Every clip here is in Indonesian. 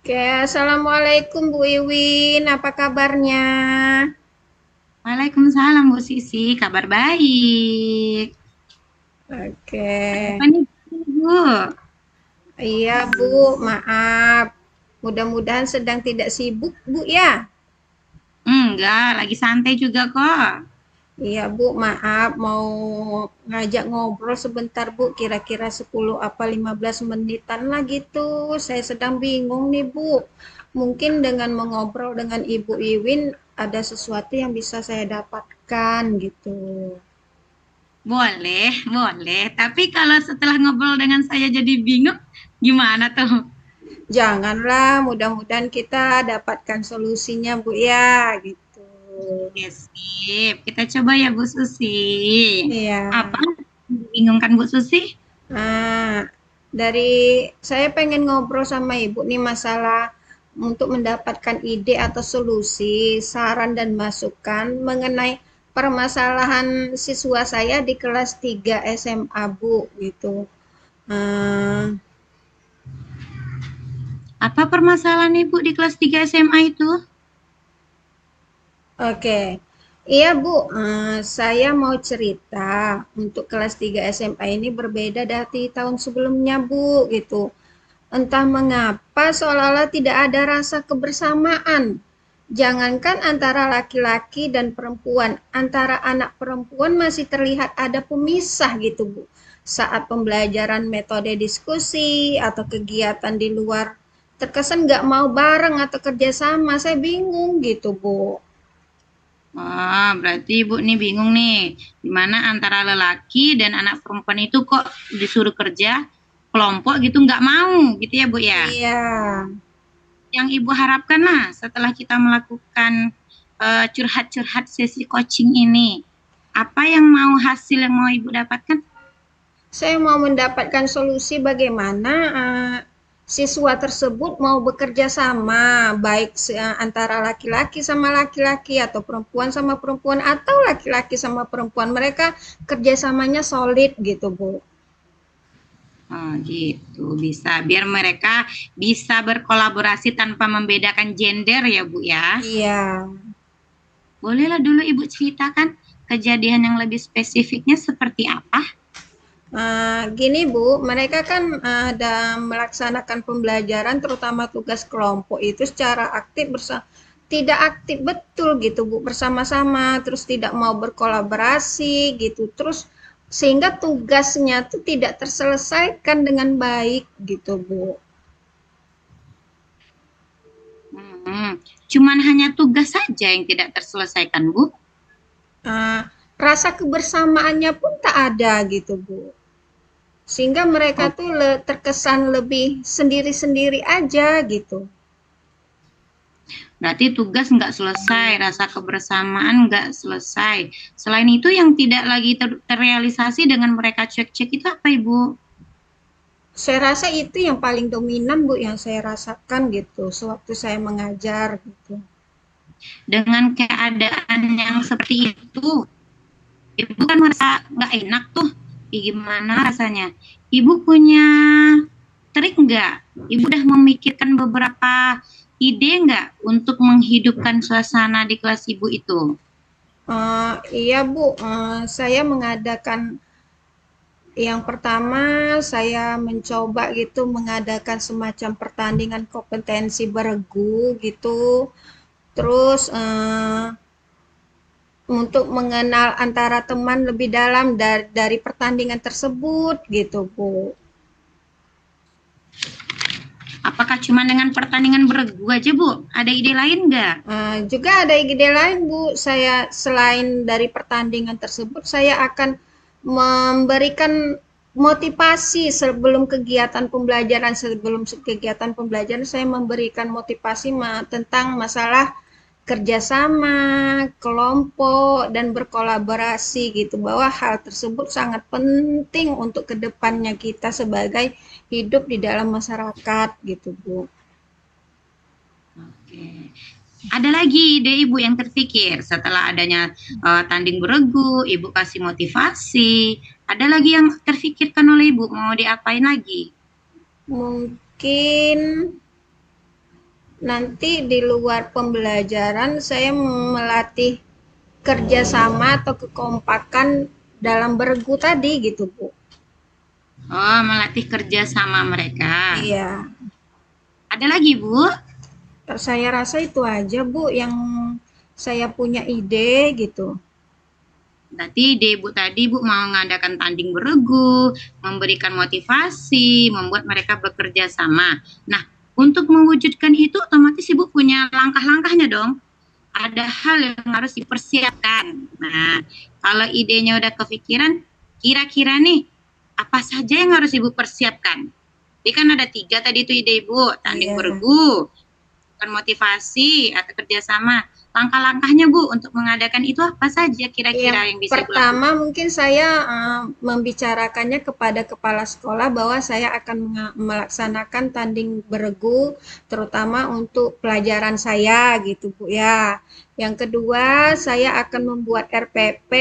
Oke, Assalamualaikum Bu Iwin, apa kabarnya? Waalaikumsalam Bu Sisi, kabar baik. Oke, Ada apa nih Bu? iya Bu, maaf. Mudah-mudahan sedang tidak sibuk Bu ya. Enggak, lagi santai juga kok. Iya Bu, maaf mau ngajak ngobrol sebentar Bu, kira-kira 10 apa 15 menitan lah gitu. Saya sedang bingung nih Bu. Mungkin dengan mengobrol dengan Ibu Iwin ada sesuatu yang bisa saya dapatkan gitu. Boleh, boleh. Tapi kalau setelah ngobrol dengan saya jadi bingung, gimana tuh? Janganlah, mudah-mudahan kita dapatkan solusinya, Bu ya, gitu. Oke, sip. Kita coba ya Bu Susi. Iya. Apa yang dibingungkan Bu Susi? Nah, dari saya pengen ngobrol sama Ibu nih masalah untuk mendapatkan ide atau solusi, saran dan masukan mengenai permasalahan siswa saya di kelas 3 SMA, Bu, gitu. Nah, Apa permasalahan Ibu di kelas 3 SMA itu? Oke. Iya, Bu, saya mau cerita untuk kelas 3 SMA ini berbeda dari tahun sebelumnya, Bu, gitu. Entah mengapa seolah-olah tidak ada rasa kebersamaan. Jangankan antara laki-laki dan perempuan, antara anak perempuan masih terlihat ada pemisah gitu, Bu. Saat pembelajaran metode diskusi atau kegiatan di luar terkesan nggak mau bareng atau kerjasama, saya bingung gitu, Bu. Wah, berarti Ibu nih bingung nih, di mana antara lelaki dan anak perempuan itu kok disuruh kerja kelompok gitu nggak mau gitu ya Bu ya. Iya. Yang Ibu harapkan lah setelah kita melakukan curhat-curhat sesi coaching ini, apa yang mau hasil yang mau Ibu dapatkan? Saya mau mendapatkan solusi bagaimana siswa tersebut mau bekerja sama, baik antara laki-laki sama laki-laki atau perempuan sama perempuan atau laki-laki sama perempuan. Mereka kerjasamanya solid gitu, Bu. Oh gitu, bisa biar mereka bisa berkolaborasi tanpa membedakan gender ya Bu ya. Iya. Bolehlah dulu Ibu ceritakan kejadian yang lebih spesifiknya seperti apa? Gini Bu, mereka kan ada melaksanakan pembelajaran terutama tugas kelompok itu secara aktif tidak aktif betul gitu Bu bersama-sama, terus tidak mau berkolaborasi gitu, terus sehingga tugasnya tuh tidak terselesaikan dengan baik gitu Bu. Hmm, cuman hanya tugas saja yang tidak terselesaikan, Bu. Uh, Rasa kebersamaannya pun tak ada gitu Bu. Sehingga mereka Oh, tuh terkesan lebih sendiri-sendiri aja gitu. berarti tugas nggak selesai, rasa kebersamaan nggak selesai. Selain itu yang tidak lagi terrealisasi dengan mereka cek-cek itu apa, Ibu? Saya rasa itu yang paling dominan Bu, yang saya rasakan gitu sewaktu saya mengajar gitu. Dengan keadaan yang seperti itu, Ibu kan merasa nggak enak tuh. Gimana rasanya? Ibu punya trik nggak? Ibu udah memikirkan beberapa ide nggak untuk menghidupkan suasana di kelas Ibu itu? Iya Bu, saya mengadakan yang pertama saya mencoba gitu mengadakan semacam pertandingan kompetensi beregu gitu. Terus untuk mengenal antara teman lebih dalam dari pertandingan tersebut gitu Bu. Apakah cuma dengan pertandingan beregu aja, Bu? Ada ide lain nggak? Juga ada ide lain, Bu. Saya selain dari pertandingan tersebut, saya akan memberikan motivasi sebelum kegiatan pembelajaran saya memberikan motivasi tentang masalah kerjasama, kelompok, dan berkolaborasi gitu. Bahwa hal tersebut sangat penting untuk kedepannya kita sebagai hidup di dalam masyarakat gitu, Bu. Oke. Ada lagi ide Ibu yang terpikir setelah adanya tanding beregu, Ibu kasih motivasi. Ada lagi yang terpikirkan oleh Ibu mau diapain lagi? Mungkin nanti di luar pembelajaran saya melatih kerjasama atau kekompakan dalam beregu tadi gitu Bu. Oh, melatih kerja sama mereka. Iya, Ada lagi, Bu? saya rasa itu aja Bu yang saya punya ide gitu. Berarti ide Ibu tadi, Bu mau mengadakan tanding beregu, memberikan motivasi, membuat mereka bekerja sama. Nah, untuk mewujudkan itu otomatis Ibu punya langkah-langkahnya dong. Ada hal yang harus dipersiapkan. Nah, kalau idenya udah kepikiran, kira-kira nih, apa saja yang harus Ibu persiapkan? Jadi kan ada 3 tadi itu ide Ibu, tanding Iya. beregu, motivasi atau kerjasama. Langkah-langkahnya Bu untuk mengadakan itu apa saja kira-kira yang bisa Ibu lakukan? Pertama mungkin saya membicarakannya kepada kepala sekolah bahwa saya akan melaksanakan tanding beregu terutama untuk pelajaran saya gitu Bu ya. Yang kedua, saya akan membuat RPP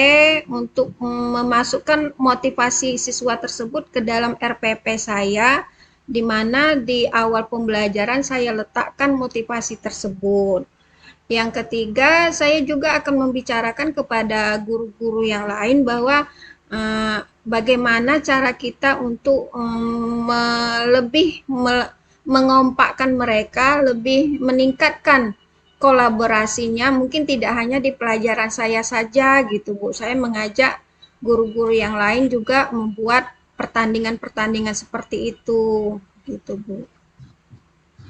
untuk memasukkan motivasi siswa tersebut ke dalam RPP saya, di mana di awal pembelajaran saya letakkan motivasi tersebut. Yang ketiga, saya juga akan membicarakan kepada guru-guru yang lain bahwa bagaimana cara kita untuk lebih mengompakkan mereka, lebih meningkatkan kolaborasinya. Mungkin tidak hanya di pelajaran saya saja gitu, Bu. Saya mengajak guru-guru yang lain juga membuat pertandingan-pertandingan seperti itu, gitu, Bu.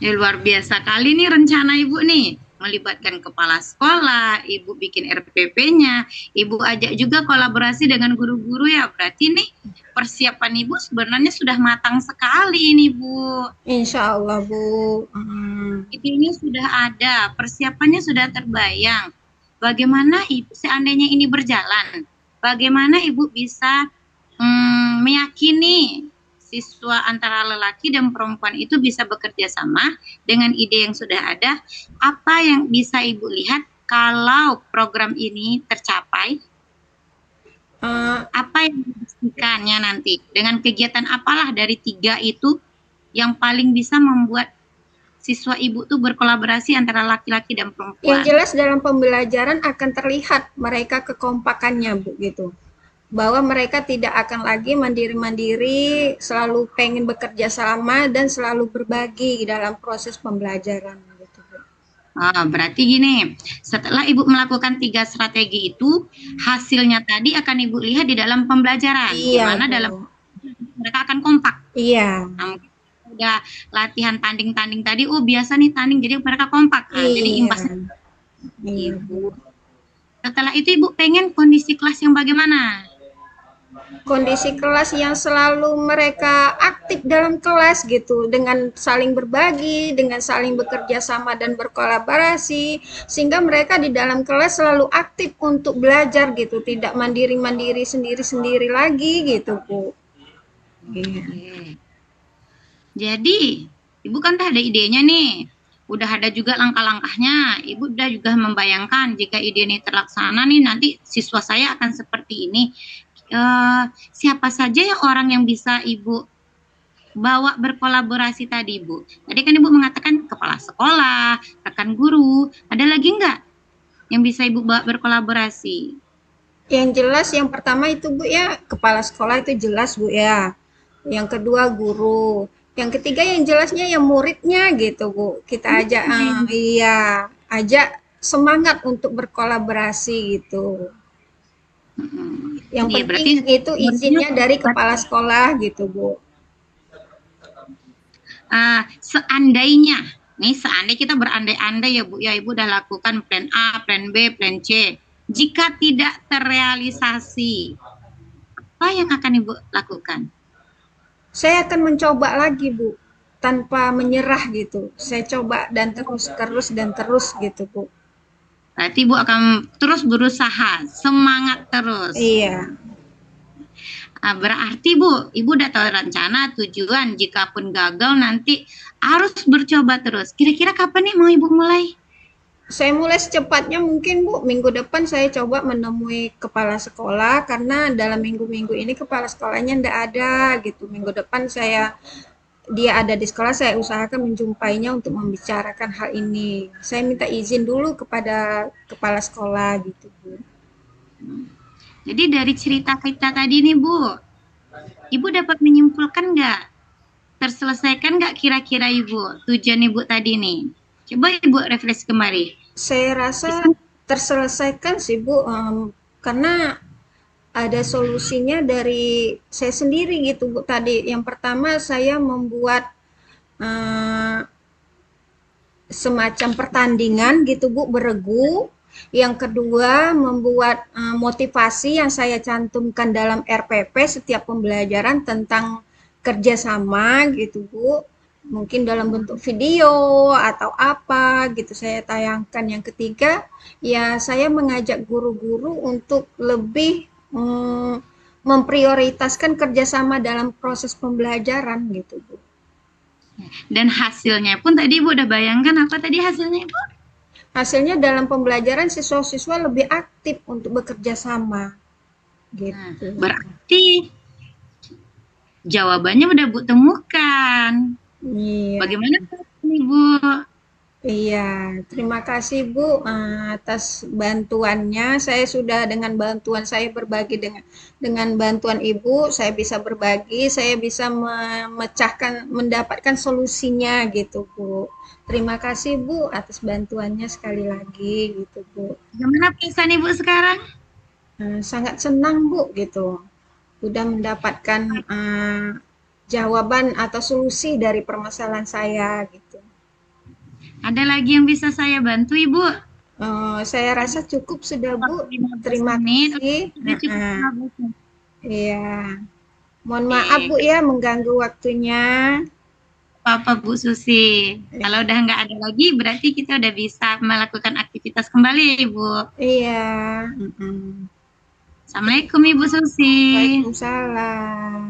Ya, luar biasa kali nih rencana Ibu nih. Melibatkan kepala sekolah, Ibu bikin RPP-nya, Ibu ajak juga kolaborasi dengan guru-guru ya. Berarti nih persiapan Ibu sebenarnya sudah matang sekali nih Bu. Insya Allah, Bu. Idenya sudah ada, persiapannya sudah terbayang. Bagaimana Ibu seandainya ini berjalan? Bagaimana Ibu bisa meyakini siswa antara lelaki dan perempuan itu bisa bekerja sama dengan ide yang sudah ada? Apa yang bisa Ibu lihat kalau program ini tercapai? Apa yang dipastikannya nanti? Dengan kegiatan apalah dari 3 itu yang paling bisa membuat siswa Ibu tuh berkolaborasi antara laki-laki dan perempuan? Yang jelas dalam pembelajaran akan terlihat mereka kekompakannya, Bu, gitu. Bahwa mereka tidak akan lagi mandiri-mandiri, selalu pengen bekerja sama dan selalu berbagi dalam proses pembelajaran gitu, Bu. Berarti gini, setelah Ibu melakukan 3 strategi itu, hasilnya tadi akan Ibu lihat di dalam pembelajaran, di Iya, mana Bu. dalam mereka akan kompak. Iya. Nah, mungkin udah latihan tanding-tanding tadi, biasa nih tanding, jadi mereka kompak. Jadi Iya. imbasnya Iya. Ibu. Setelah itu Ibu pengen kondisi kelas yang bagaimana? Kondisi kelas yang selalu mereka aktif dalam kelas gitu, dengan saling berbagi, dengan saling bekerja sama dan berkolaborasi, sehingga mereka di dalam kelas selalu aktif untuk belajar gitu, tidak mandiri-mandiri sendiri-sendiri lagi gitu, Bu. Iya. Jadi, Ibu kan udah ada idenya nih, udah ada juga langkah-langkahnya, Ibu udah juga membayangkan jika ide ini terlaksana nih nanti siswa saya akan seperti ini. Siapa saja ya orang yang bisa Ibu bawa berkolaborasi tadi, Bu? Tadi kan Ibu mengatakan kepala sekolah, rekan guru, ada lagi nggak yang bisa Ibu bawa berkolaborasi? Yang jelas yang pertama itu, Bu, ya, kepala sekolah itu jelas, Bu, ya. Yang kedua guru. Yang ketiga yang jelasnya ya muridnya gitu, Bu. Kita ajak, iya, ajak semangat untuk berkolaborasi gitu. Yang Iya, penting berarti itu izinnya dari kepala sekolah gitu, Bu. Seandainya kita berandai-andai ya Bu ya, Ibu udah lakukan plan A, plan B, plan C. Jika tidak terrealisasi, apa yang akan Ibu lakukan? Saya akan mencoba lagi, Bu, tanpa menyerah gitu. Saya coba dan terus gitu, Bu. Berarti Ibu akan terus berusaha, semangat terus. Iya. Berarti Bu, Ibu udah tahu rencana, tujuan, jika pun gagal nanti harus bercoba terus. Kira-kira kapan nih mau Ibu mulai? Saya mulai secepatnya mungkin, Bu. Minggu depan saya coba menemui kepala sekolah karena dalam minggu-minggu ini kepala sekolahnya enggak ada gitu. Minggu depan saya dia ada di sekolah, saya usahakan menjumpainya untuk membicarakan hal ini. Saya minta izin dulu kepada kepala sekolah gitu, Bu. Jadi dari cerita kita tadi nih Bu, Ibu dapat menyimpulkan nggak? Terselesaikan nggak kira-kira Ibu tujuan Ibu tadi nih? Coba Ibu refresh kembali. Saya rasa Bisa. terselesaikan sih, Bu, karena ada solusinya dari saya sendiri gitu, Bu. Tadi yang pertama saya membuat eee, semacam pertandingan gitu, Bu, beregu. Yang kedua membuat motivasi yang saya cantumkan dalam RPP setiap pembelajaran tentang kerjasama gitu, Bu. Mungkin dalam bentuk video atau apa gitu saya tayangkan. Yang ketiga, ya saya mengajak guru-guru untuk lebih memprioritaskan kerjasama dalam proses pembelajaran gitu, Bu. Dan hasilnya pun tadi Ibu udah bayangkan apa tadi hasilnya Ibu? Hasilnya dalam pembelajaran siswa-siswa lebih aktif untuk bekerja sama Nah, gitu. berarti jawabannya udah Bu temukan. Iya. Bagaimana Ibu? Iya, terima kasih Bu atas bantuannya. Saya sudah dengan bantuan saya berbagi dengan bantuan Ibu, saya bisa berbagi, saya bisa memecahkan, mendapatkan solusinya gitu Bu. Terima kasih Bu atas bantuannya sekali lagi gitu Bu. Bagaimana perasaan Ibu sekarang? Sangat senang Bu gitu, udah mendapatkan jawaban atau solusi dari permasalahan saya gitu. Ada lagi yang bisa saya bantu Ibu? Saya rasa cukup sudah Bu. Waktu 15 Terima menit, kasih. sudah cukup Heeh, 15 menit. iya. Mohon maaf Oke, Bu ya mengganggu waktunya. apa Bu Susi. Kalau udah nggak ada lagi, berarti kita udah bisa melakukan aktivitas kembali, Ibu. Iya. Mm-mm. Assalamualaikum, Ibu Susi. Waalaikumsalam.